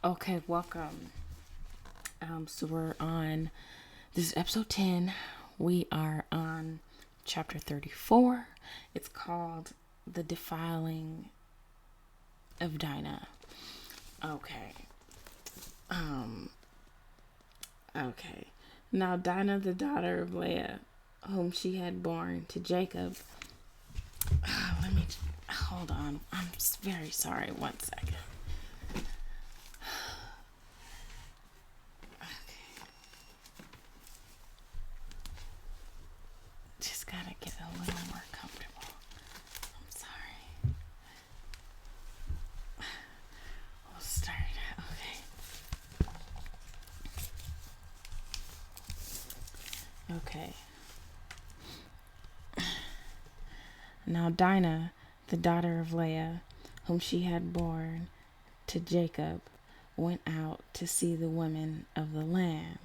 Okay, welcome. So we're on, this is episode 10. We are on chapter 34. It's called The Defiling of Dinah. Okay. Um, okay. Now Dinah, the daughter of Leah, whom she had borne to Jacob. Let me, hold on. I'm very sorry. One second. Just gotta get a little more comfortable. I'm sorry. We'll start. Okay. Now Dinah, the daughter of Leah, whom she had borne to Jacob, went out to see the women of the land.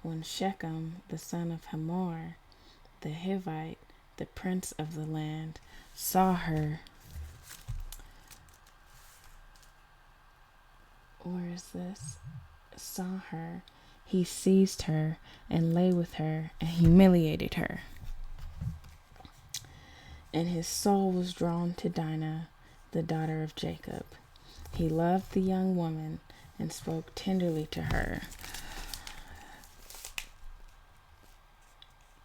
When Shechem, the son of Hamor, the Hivite, the prince of the land, saw her, where is this? Saw her, he seized her and lay with her and humiliated her. And his soul was drawn to Dinah, the daughter of Jacob. He loved the young woman and spoke tenderly to her.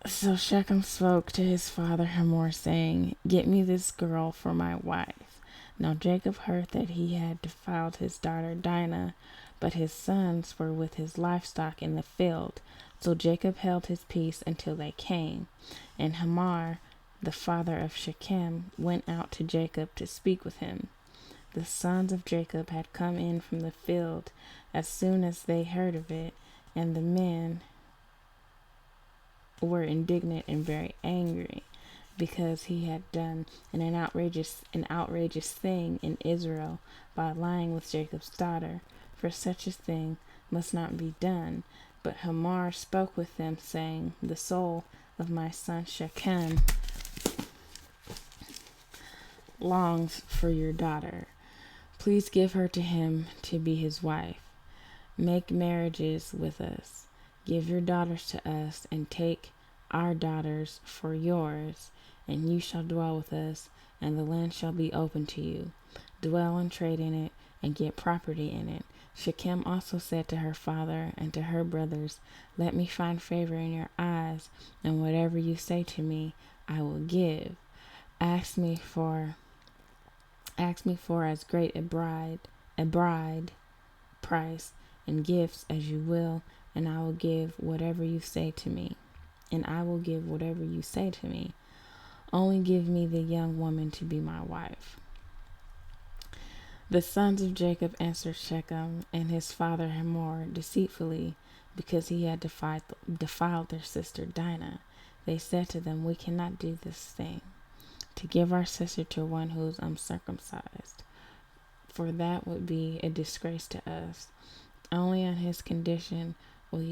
So Shechem spoke to his father Hamor, saying, "Get me this girl for my wife." Now Jacob heard that he had defiled his daughter Dinah, but his sons were with his livestock in the field. So Jacob held his peace until they came. And Hamor, the father of Shechem, went out to Jacob to speak with him. The sons of Jacob had come in from the field as soon as they heard of it, and the men were indignant and very angry, because he had done an outrageous thing in Israel by lying with Jacob's daughter. For such a thing must not be done. But Hamor spoke with them, saying, "The soul of my son Shechem longs for your daughter. Please give her to him to be his wife. Make marriages with us. Give your daughters to us, and take our daughters for yours, and you shall dwell with us, and the land shall be open to you. Dwell and trade in it, and get property in it." Shechem also said to her father and to her brothers, "Let me find favor in your eyes, and whatever you say to me, I will give. Ask me for as great a bride price and gifts as you will, and I will give whatever you say to me. Only give me the young woman to be my wife." The sons of Jacob answered Shechem and his father Hamor deceitfully, because he had defiled their sister Dinah. They said to them, "We cannot do this thing, to give our sister to one who is uncircumcised, for that would be a disgrace to us. Only on this condition will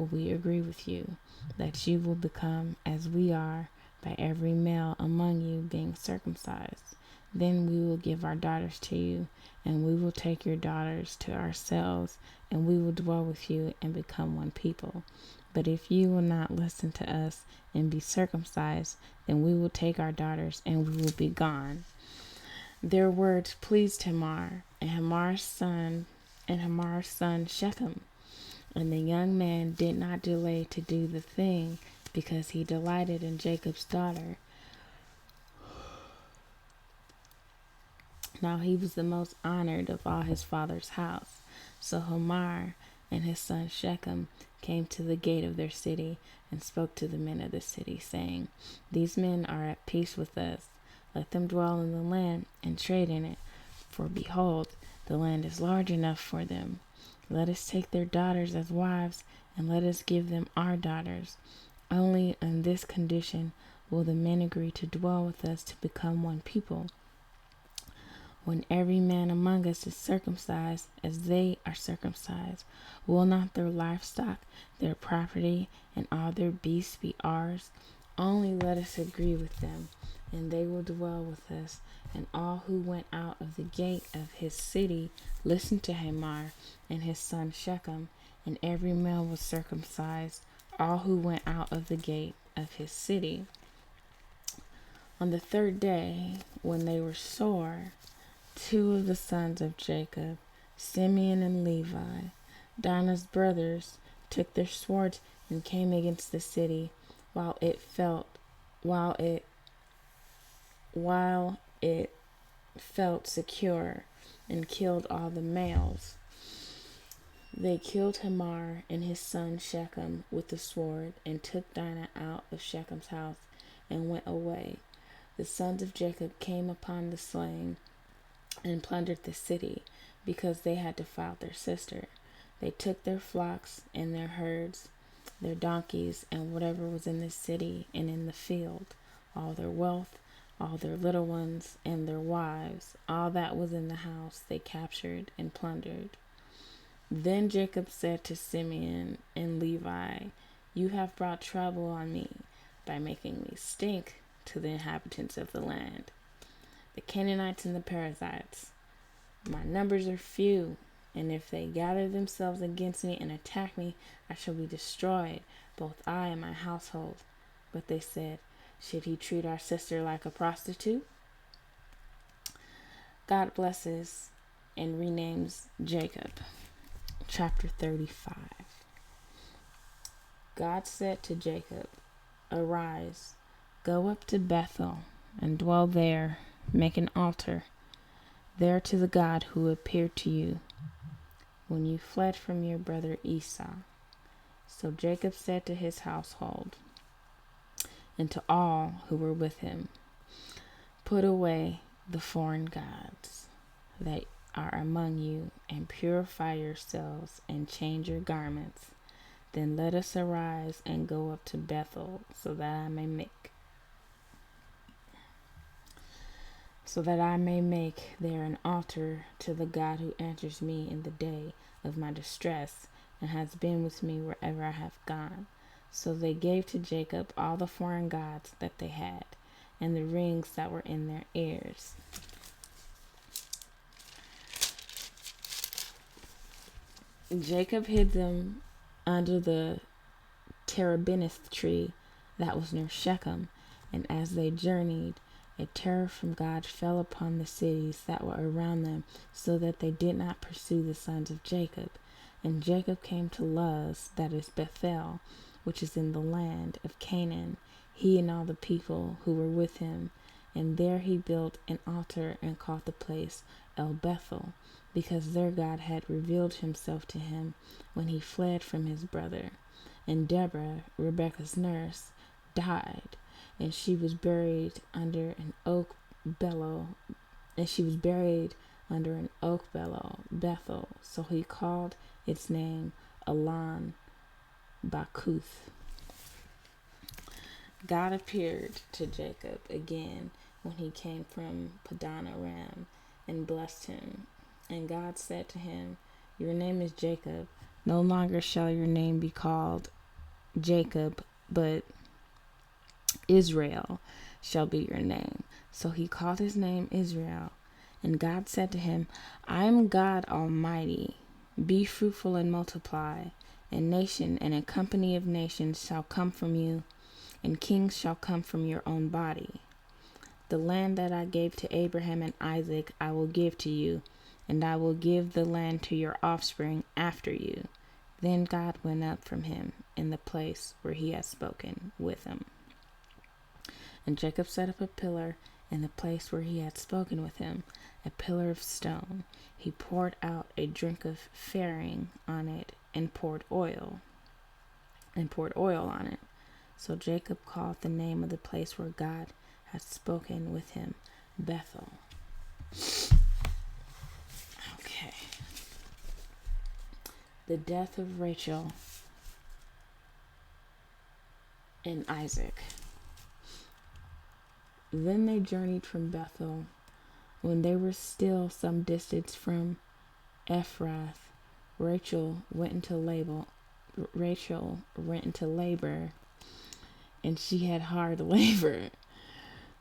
we agree with you, that you will become as we are by every male among you being circumcised. Then we will give our daughters to you, and we will take your daughters to ourselves, and we will dwell with you and become one people. But if you will not listen to us and be circumcised, then we will take our daughters and we will be gone." Their words pleased Hamor and Hamor's son Shechem. And the young man did not delay to do the thing, because he delighted in Jacob's daughter. Now he was the most honored of all his father's house. So Hamor and his son Shechem came to the gate of their city and spoke to the men of the city, saying, "These men are at peace with us. Let them dwell in the land and trade in it. For behold, the land is large enough for them. Let us take their daughters as wives, and let us give them our daughters. Only on this condition will the men agree to dwell with us to become one people. When every man among us is circumcised as they are circumcised, will not their livestock, their property, and all their beasts be ours? Only let us agree with them, and they will dwell with us. And all who went out of the gate of his city listened to Hamor and his son Shechem, and every male was circumcised, all who went out of the gate of his city. On the third day, when they were sore, two of the sons of Jacob, Simeon and Levi, Dinah's brothers, took their swords and came against the city while it felt secure, and killed all the males. They killed Hamor and his son Shechem with the sword, and took Dinah out of Shechem's house and went away. The sons of Jacob came upon the slain and plundered the city, because they had defiled their sister. They took their flocks and their herds, their donkeys, and whatever was in the city and in the field, all their wealth, all their little ones, and their wives, all that was in the house they captured and plundered. Then Jacob said to Simeon and Levi, "You have brought trouble on me by making me stink to the inhabitants of the land, the Canaanites and the Perizzites. My numbers are few, and if they gather themselves against me and attack me, I shall be destroyed, both I and my household." But they said, "Should he treat our sister like a prostitute?" God blesses and renames Jacob. Chapter 35. God said to Jacob, "Arise, go up to Bethel, and dwell there, make an altar there to the God who appeared to you when you fled from your brother Esau." So Jacob said to his household and to all who were with him, "Put away the foreign gods that are among you, and purify yourselves, and change your garments. Then let us arise and go up to Bethel, so that I may make there an altar to the God who answers me in the day of my distress, and has been with me wherever I have gone." So they gave to Jacob all the foreign gods that they had, and the rings that were in their ears. Jacob hid them under the terebinth tree that was near Shechem, and as they journeyed, a terror from God fell upon the cities that were around them, so that they did not pursue the sons of Jacob. And Jacob came to Luz, that is Bethel, which is in the land of Canaan, he and all the people who were with him. And there he built an altar and called the place El Bethel, because their God had revealed himself to him when he fled from his brother. And Deborah, Rebekah's nurse, died, and she was buried under an oak bellow, Bethel. So he called its name Elon Bakuth. God appeared to Jacob again when he came from Padan Aram, and blessed him. And God said to him, "Your name is Jacob. No longer shall your name be called Jacob, but Israel shall be your name." So he called his name Israel. And God said to him, "I am God Almighty. Be fruitful and multiply. A nation and a company of nations shall come from you, and kings shall come from your own body. The land that I gave to Abraham and Isaac I will give to you, and I will give the land to your offspring after you." Then God went up from him in the place where he had spoken with him. And Jacob set up a pillar in the place where he had spoken with him, a pillar of stone. He poured out a drink of faring on it, and poured oil on it. So Jacob called the name of the place where God had spoken with him Bethel. Okay. The death of Rachel and Isaac. Then they journeyed from Bethel. When they were still some distance from Ephrath, Rachel went into labor, and she had hard labor.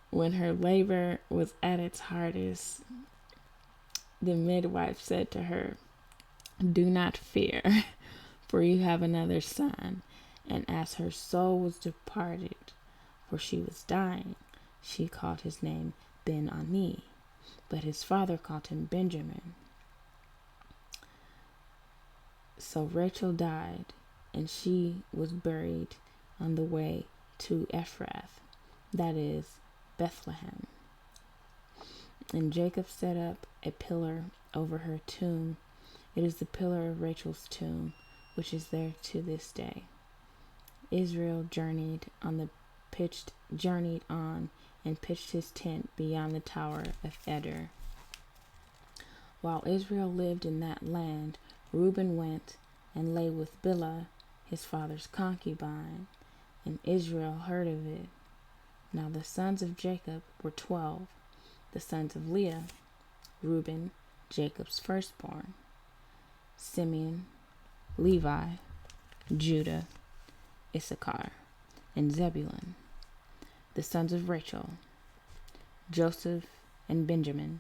When her labor was at its hardest, the midwife said to her, "Do not fear, for you have another son." And as her soul was departed, for she was dying, she called his name Ben-Ani, but his father called him Benjamin. So Rachel died, and she was buried on the way to Ephrath, that is, Bethlehem. And Jacob set up a pillar over her tomb. It is the pillar of Rachel's tomb, which is there to this day. Israel journeyed on and pitched his tent beyond the tower of Eder. While Israel lived in that land, Reuben went and lay with Bilhah, his father's concubine, and Israel heard of it. Now the sons of Jacob were 12, the sons of Leah, Reuben, Jacob's firstborn, Simeon, Levi, Judah, Issachar, and Zebulun, the sons of Rachel, Joseph and Benjamin,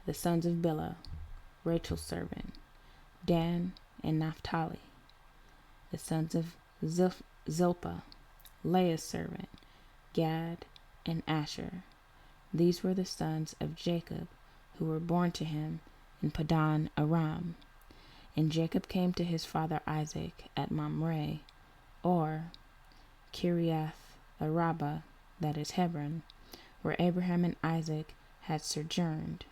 the sons of Bilhah, Rachel's servant, Dan and Naphtali, the sons of Zilpah, Leah's servant, Gad and Asher. These were the sons of Jacob who were born to him in Padan Aram. And Jacob came to his father Isaac at Mamre, or Kiriath Araba, that is Hebron, where Abraham and Isaac had sojourned.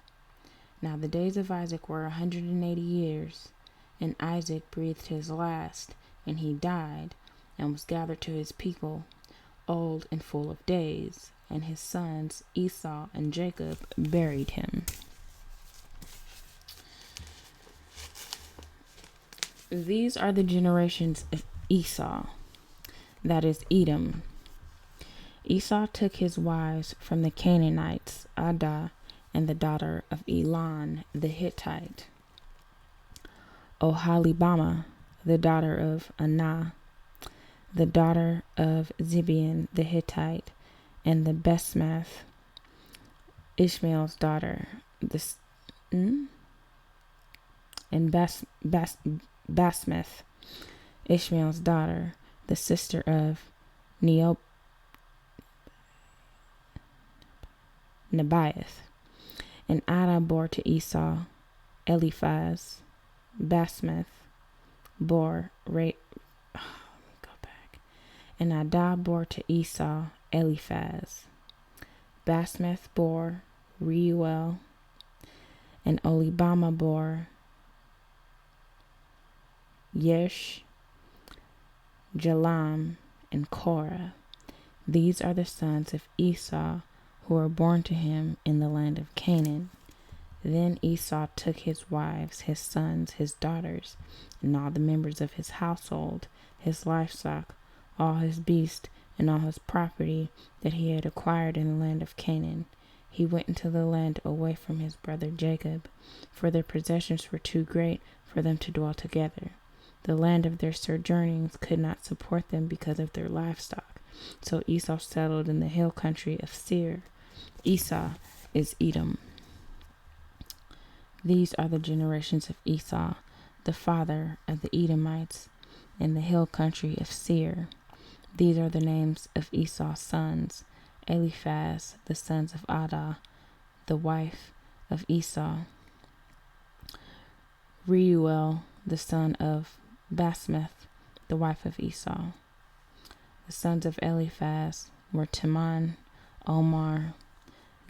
Now the days of Isaac were 180 years, and Isaac breathed his last, and he died, and was gathered to his people, old and full of days, and his sons Esau and Jacob buried him. These are the generations of Esau, that is Edom. Esau took his wives from the Canaanites, Adah, and the daughter of Elon the Hittite, Oholibamah, the daughter of Anah, the daughter of Zibeon the Hittite, and the Basemath, Ishmael's daughter, Basemath, Ishmael's daughter, the sister of Nebaioth. And Adah bore to Esau Eliphaz. Basemath bore And Adah bore to Esau Eliphaz. Basemath bore Reuel, and Oholibamah bore Yesh, Jalam, and Korah. These are the sons of Esau who were born to him in the land of Canaan. Then Esau took his wives, his sons, his daughters, and all the members of his household, his livestock, all his beasts, and all his property that he had acquired in the land of Canaan. He went into the land away from his brother Jacob, for their possessions were too great for them to dwell together. The land of their sojournings could not support them because of their livestock. So Esau settled in the hill country of Seir. Esau is Edom. These are the generations of Esau, the father of the Edomites, in the hill country of Seir. These are the names of Esau's sons: Eliphaz, the sons of Adah, the wife of Esau; Reuel, the son of Basemath, the wife of Esau. The sons of Eliphaz were Teman, Omar,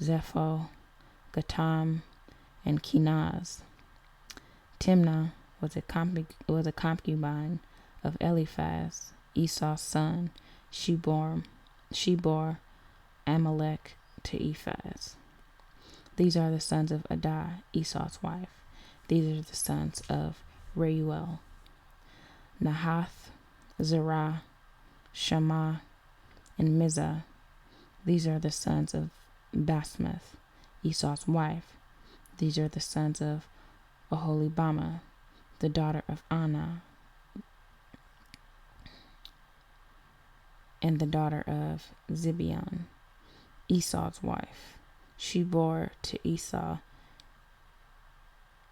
Zepho, Gatam, and Kenaz. Timnah was a concubine of Eliphaz, Esau's son. She bore Amalek to Eliphaz. These are the sons of Adah, Esau's wife. These are the sons of Reuel: Nahath, Zerah, Shammah, and Mizah. These are the sons of Basemath, Esau's wife. These are the sons of Oholibamah, the daughter of Anah. and the daughter of Zibeon, Esau's wife. She bore to Esau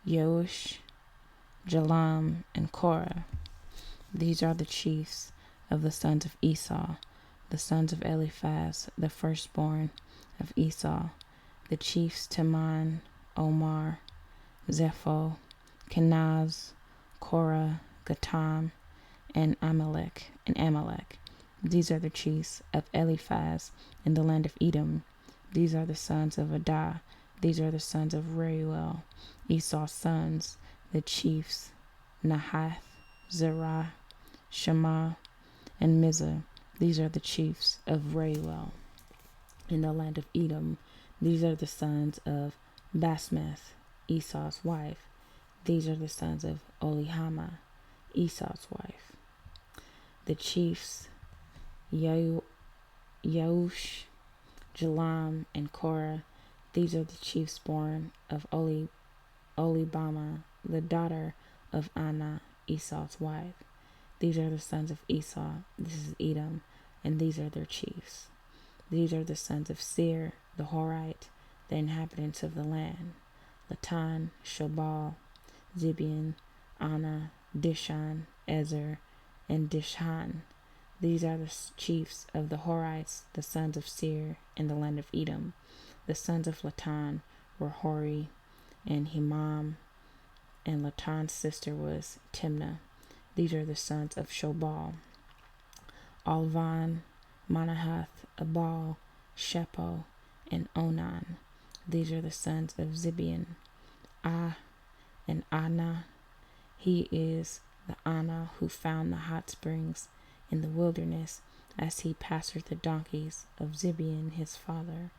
Yeush, Jalam, and Korah. These are the chiefs of the sons of Esau, the sons of Eliphaz, the firstborn of Esau, the chiefs Teman, Omar, Zepho, Kenaz, Korah, Gatam, and Amalek. These are the chiefs of Eliphaz in the land of Edom. These are the sons of Adah. These are the sons of Reuel, Esau's sons, the chiefs Nahath, Zerah, Shema, and Mizah. These are the chiefs of Reuel in the land of Edom. These are the sons of Basmeth, Esau's wife. These are the sons of Olihama, Esau's wife. The chiefs Yeush, Jalam, and Korah. These are the chiefs born of Olibama, the daughter of Anna, Esau's wife. These are the sons of Esau. This is Edom, and these are their chiefs. These are the sons of Seir, the Horite, the inhabitants of the land: Latan, Shobal, Zibeon, Anna, Dishan, Ezer, and Dishan. These are the chiefs of the Horites, the sons of Seir, in the land of Edom. The sons of Latan were Hori and Himam, and Latan's sister was Timnah. These are the sons of Shobal: Alvan, Manahath, Abal, Shepo, and Onan. These are the sons of Zibeon: Ah and Anna. He is the Anna who found the hot springs in the wilderness as he pastured the donkeys of Zibeon his father.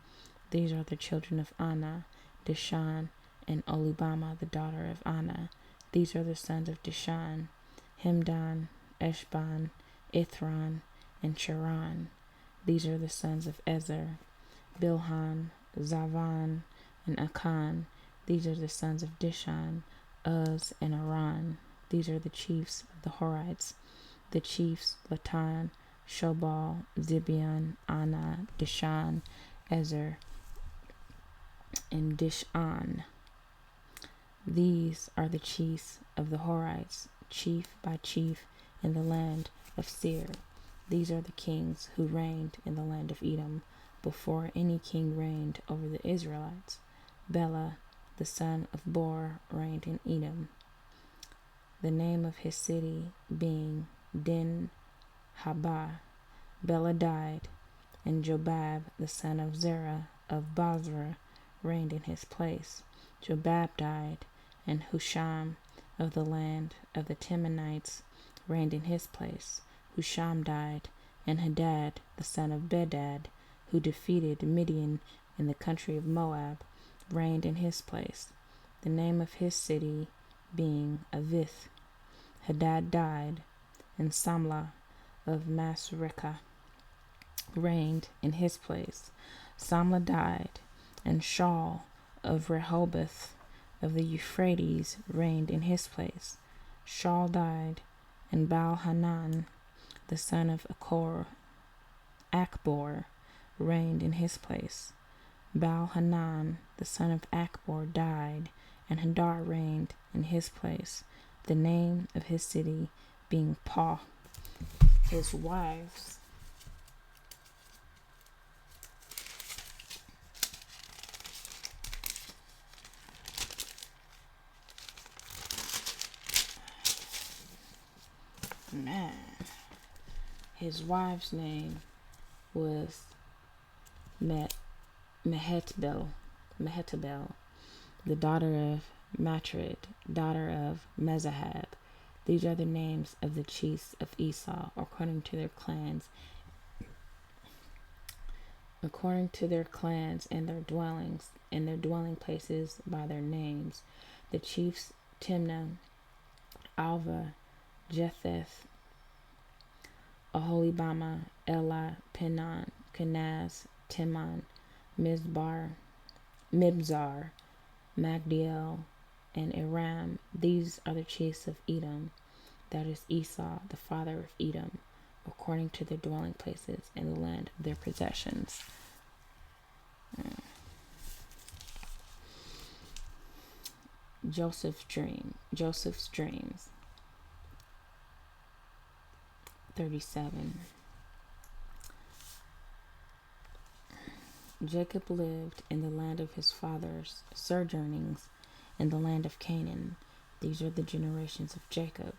These are the children of Anna, Dishan, and Olibama, the daughter of Anna. These are the sons of Dishan: Hemdan, Eshban, Ithran, and Sharan. These are the sons of Ezer: Bilhan, Zavan, and Akan. These are the sons of Dishan: Uz and Aran. These are the chiefs of the Horites: the chiefs Latan, Shobal, Zibeon, Anna, Dishan, Ezer, and Dishan. These are the chiefs of the Horites, chief by chief, in the land of Seir. These are the kings who reigned in the land of Edom before any king reigned over the Israelites. Bela, the son of Bor, reigned in Edom, the name of his city being Din Habah. Bela died, and Jobab, the son of Zerah of Basra, reigned in his place. Jobab died, and Husham of the land of the Temanites reigned in his place. Husham died, and Hadad, the son of Bedad, who defeated Midian in the country of Moab, reigned in his place, the name of his city being Avith. Hadad died, and Samlah of Masrekah reigned in his place. Samlah died, and Shaul of Rehoboth of the Euphrates reigned in his place. Shaul died, and Baal-Hanan, the son of Akbor, reigned in his place. Baal-Hanan, the son of Akbor, died, and Hadar reigned in his place, the name of his city being Pah. His wives his wife's name was Mehetabel, the daughter of Matred, daughter of Mezahab. These are the names of the chiefs of Esau, according to their clans and their dwellings, and their dwelling places by their names. The chiefs Timnah, Alva, Jetheth, Aholibama, Elah, Penan, Kenaz, Teman, Mibzar, Magdiel, and Aram. These are the chiefs of Edom, that is Esau, the father of Edom. according to their dwelling places in the land of their possessions. Joseph's dreams. 37. Jacob lived in the land of his father's sojournings in the land of Canaan. These are the generations of Jacob.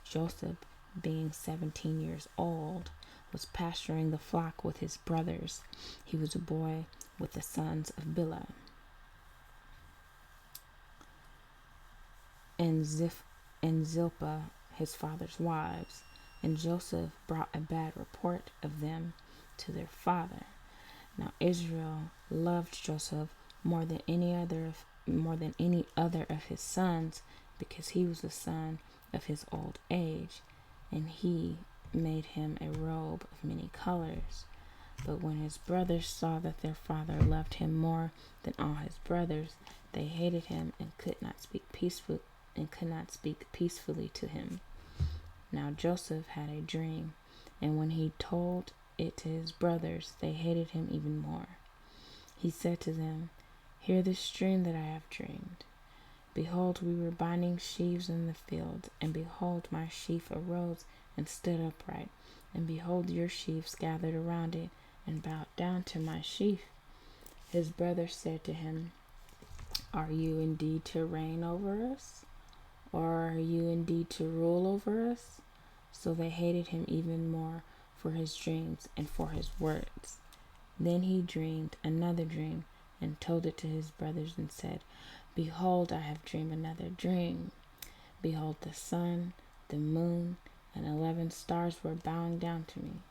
Joseph, being 17 years old, was pasturing the flock with his brothers. He was a boy with the sons of Bilhah and Zilpah, his father's wives. And Joseph brought a bad report of them to their father. Now Israel loved Joseph more than any other of his sons, because he was the son of his old age, and he made him a robe of many colors. But when his brothers saw that their father loved him more than all his brothers, they hated him and could not speak peacefully to him. Now Joseph had a dream, and when he told it to his brothers, they hated him even more. He said to them, "Hear this dream that I have dreamed. Behold, we were binding sheaves in the field, and behold, my sheaf arose and stood upright, and behold, your sheaves gathered around it and bowed down to my sheaf." His brothers said to him, "Are you indeed to reign over us? Or are you indeed to rule over us?" So they hated him even more for his dreams and for his words. Then he dreamed another dream and told it to his brothers and said, "Behold, I have dreamed another dream. Behold, the sun, the moon, and 11 stars were bowing down to me."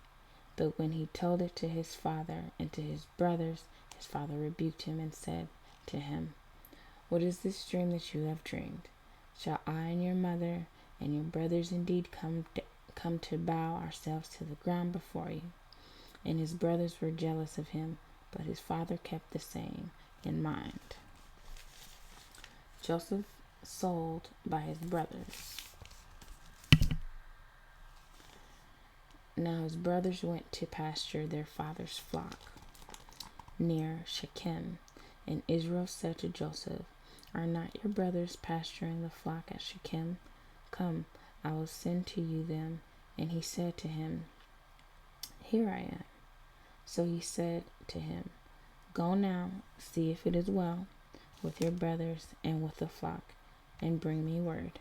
But when he told it to his father and to his brothers, his father rebuked him and said to him, "What is this dream that you have dreamed? Shall I and your mother and your brothers indeed come to bow ourselves to the ground before you?" And his brothers were jealous of him, but his father kept the same in mind. Joseph sold by his brothers. Now his brothers went to pasture their father's flock near Shechem. And Israel said to Joseph, "Are not your brothers pasturing the flock at Shechem? Come, I will send to you them." And he said to him, "Here I am." So he said to him, "Go now, see if it is well with your brothers and with the flock, and bring me word."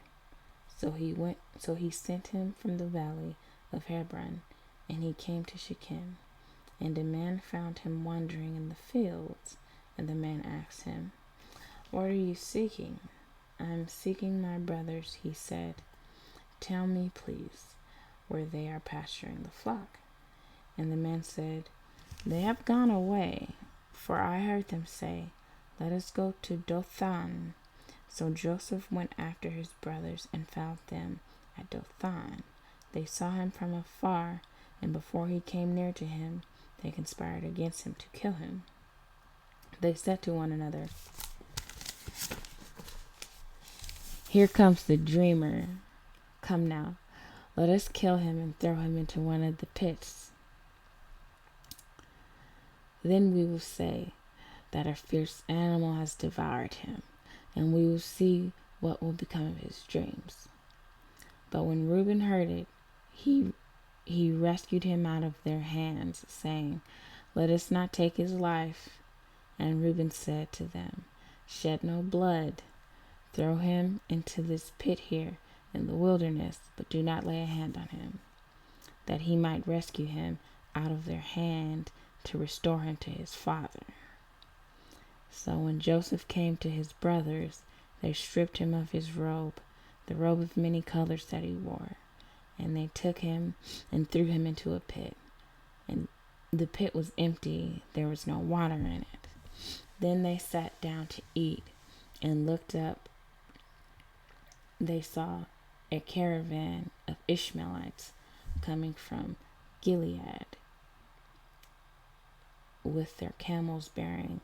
So he sent him from the valley of Hebron, and he came to Shechem. And a man found him wandering in the fields, and the man asked him, "What are you seeking?" "I am seeking my brothers," he said. "Tell me, please, where they are pasturing the flock." And the man said, "They have gone away, for I heard them say, 'Let us go to Dothan.'" So Joseph went after his brothers and found them at Dothan. They saw him from afar, and before he came near to him, they conspired against him to kill him. They said to one another, "Here comes the dreamer. Come now, let us kill him and throw him into one of the pits. Then we will say that a fierce animal has devoured him, and we will see what will become of his dreams." But when Reuben heard it, he rescued him out of their hands, saying, "Let us not take his life." And Reuben said to them, "Shed no blood. Throw him into this pit here in the wilderness, but do not lay a hand on him, that he might rescue him out of their hand to restore him to his father." So when Joseph came to his brothers, they stripped him of his robe, the robe of many colors that he wore, and they took him and threw him into a pit. And the pit was empty, there was no water in it. Then they sat down to eat, and looked up. They saw a caravan of Ishmaelites coming from Gilead, with their camels bearing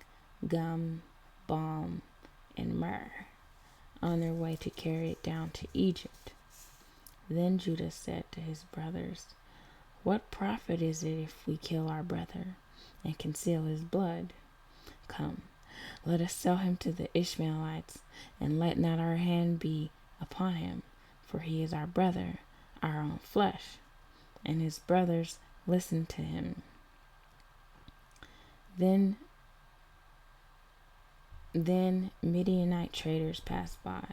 gum, balm, and myrrh, on their way to carry it down to Egypt. Then Judah said to his brothers, What profit is it if we kill our brother and conceal his blood? Come, let us sell him to the Ishmaelites, and let not our hand be upon him, for he is our brother, our own flesh. And his brothers listened to him. Then Midianite traders passed by,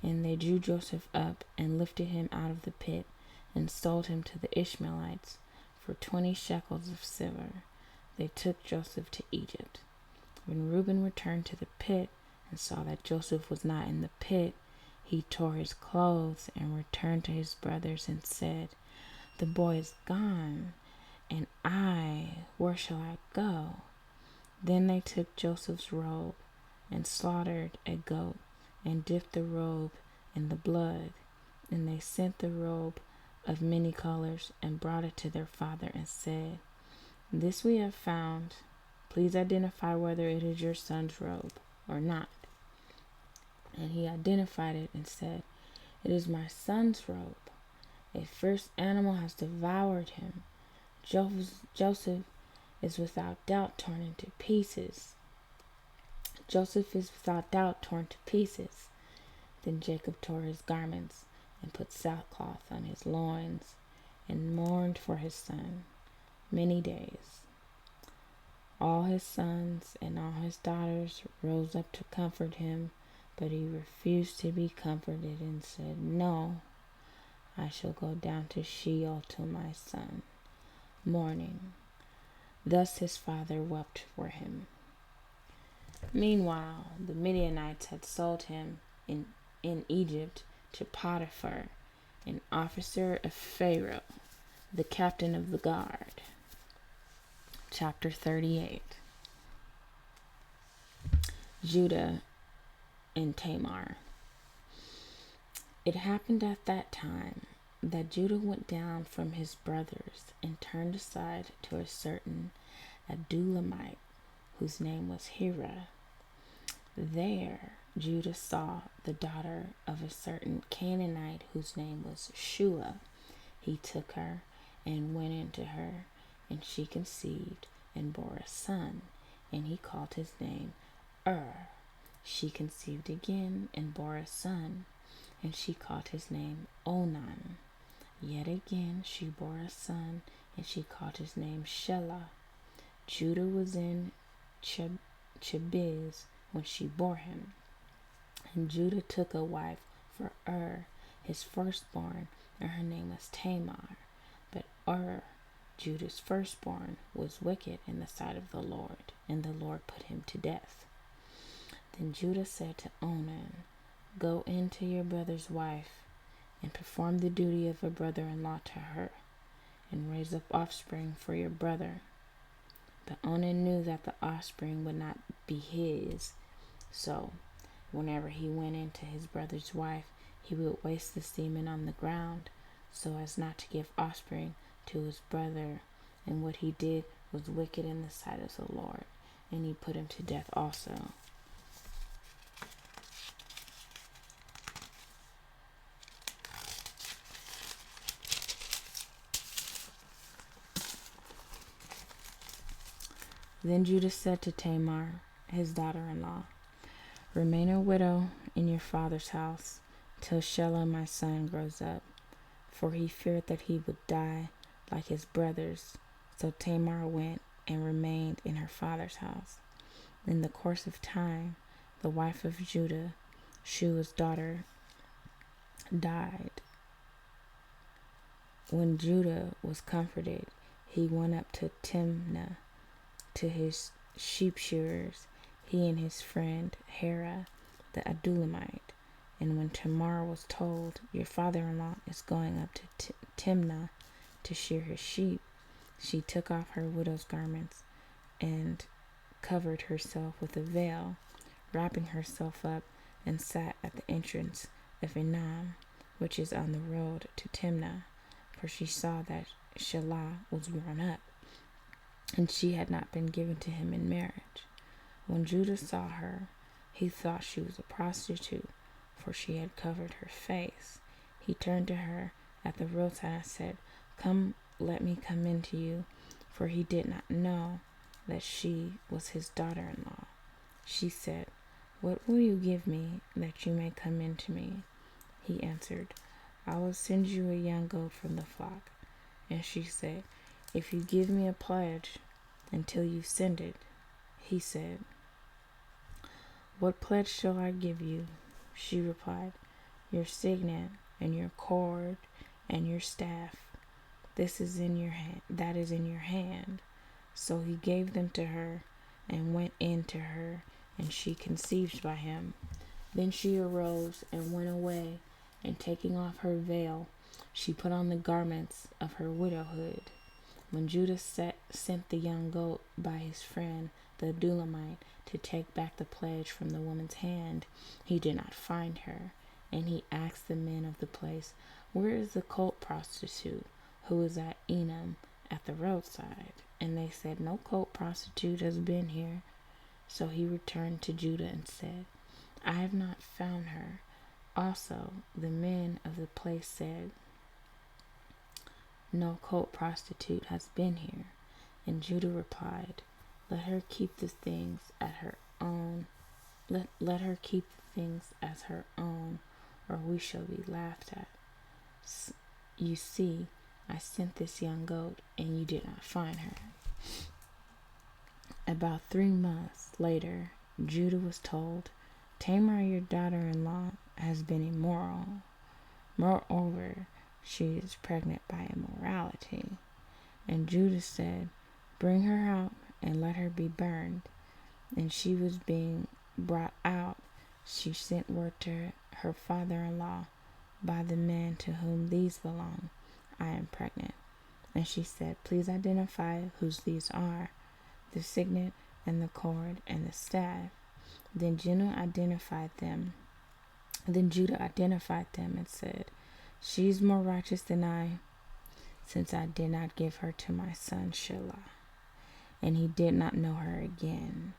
and they drew Joseph up and lifted him out of the pit and sold him to the Ishmaelites for 20 shekels of silver. They took Joseph to Egypt. When Reuben returned to the pit and saw that Joseph was not in the pit, he tore his clothes and returned to his brothers and said, "The boy is gone, and where shall I go?" Then they took Joseph's robe and slaughtered a goat and dipped the robe in the blood. And they sent the robe of many colors and brought it to their father and said, "This we have found. Please identify whether it is your son's robe or not." And he identified it and said, "It is my son's robe. A fierce animal has devoured him. Joseph is without doubt torn into pieces. Joseph is without doubt torn to pieces." Then Jacob tore his garments and put sackcloth on his loins and mourned for his son many days. All his sons and all his daughters rose up to comfort him, but he refused to be comforted and said, "No, I shall go down to Sheol to my son, mourning." Thus his father wept for him. Meanwhile, the Midianites had sold him in Egypt to Potiphar, an officer of Pharaoh, the captain of the guard. Chapter 38. Judah and Tamar. It happened at that time that Judah went down from his brothers and turned aside to a certain Adulamite, whose name was Hira. There Judah saw the daughter of a certain Canaanite whose name was Shua. He took her and went into her, and she conceived and bore a son, and he called his name She conceived again and bore a son, and she called his name Onan. Yet again she bore a son, and she called his name Shelah. Judah was in Chebiz when she bore him. And Judah took a wife for his firstborn, and her name was Tamar. But Judah's firstborn, was wicked in the sight of the Lord, and the Lord put him to death. Then Judah said to Onan, "Go in to your brother's wife, and perform the duty of a brother-in-law to her, and raise up offspring for your brother." But Onan knew that the offspring would not be his, so whenever he went into his brother's wife, he would waste the semen on the ground, so as not to give offspring to his brother. And what he did was wicked in the sight of the Lord, and he put him to death also. Then Judah said to Tamar, his daughter-in-law, "Remain a widow in your father's house till Shelah my son grows up," for he feared that he would die like his brothers. So Tamar went and remained in her father's house. In the course of time, the wife of Judah, Shua's daughter, died. When Judah was comforted, he went up to Timnah to his sheep shearers, he and his friend Hira the Adulamite. And when Tamar was told, "Your father-in-law is going up to Timnah to shear his sheep," she took off her widow's garments and covered herself with a veil, wrapping herself up, and sat at the entrance of Enam, which is on the road to Timnah, for she saw that Shelah was grown up, and she had not been given to him in marriage. When Judah saw her, he thought she was a prostitute, for she had covered her face. He turned to her at the roadside and said, "Come let me come into you, for he did not know that she was his daughter-in-law. She said, what will you give me that you may come into me? He answered, I will send you a young goat from the flock. And she said, if you give me a pledge until you send it. He said, what pledge shall I give you? She replied, your signet and your cord and your staff. This is in your hand. That is in your hand. So he gave them to her and went in to her, and she conceived by him. Then she arose and went away, and taking off her veil, she put on the garments of her widowhood. When Judah sent the young goat by his friend the Adullamite to take back the pledge from the woman's hand, he did not find her. And he asked the men of the place, where is the cult prostitute who is at Enam at the roadside? And they said, no cult prostitute has been here. So he returned to Judah and said, I have not found her. Also, the men of the place said, no cult prostitute has been here. And Judah replied, let her keep the things at her own. Let her keep the things as her own, or we shall be laughed at. You see, I sent this young goat, and you did not find her. About 3 months later, Judah was told, Tamar, your daughter-in-law, has been immoral. Moreover, she is pregnant by immorality. And Judah said, bring her out and let her be burned. And she was being brought out. She sent word to her father-in-law, by the man to whom these belong, I am pregnant. And she said, please identify whose these are, the signet and the cord and the staff. Then Judah identified them and said, she's more righteous than I, since I did not give her to my son Shelah. And he did not know her again.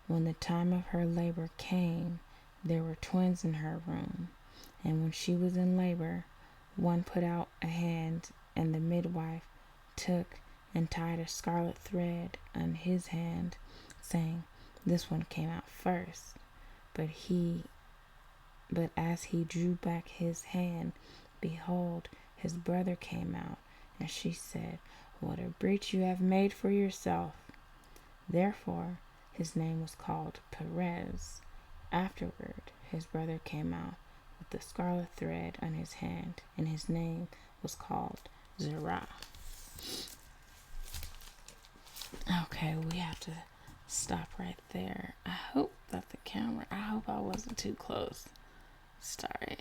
When the time of her labor came, there were twins in her womb. And when she was in labor, one put out a hand, and the midwife took and tied a scarlet thread on his hand, saying, this one came out first. But as he drew back his hand, behold, his brother came out. And she said, what a breach you have made for yourself. Therefore his name was called Perez. Afterward his brother came out with the scarlet thread on his hand, and his name was called Zerah. Okay, we have to stop right there. I hope I hope I wasn't too close. Sorry.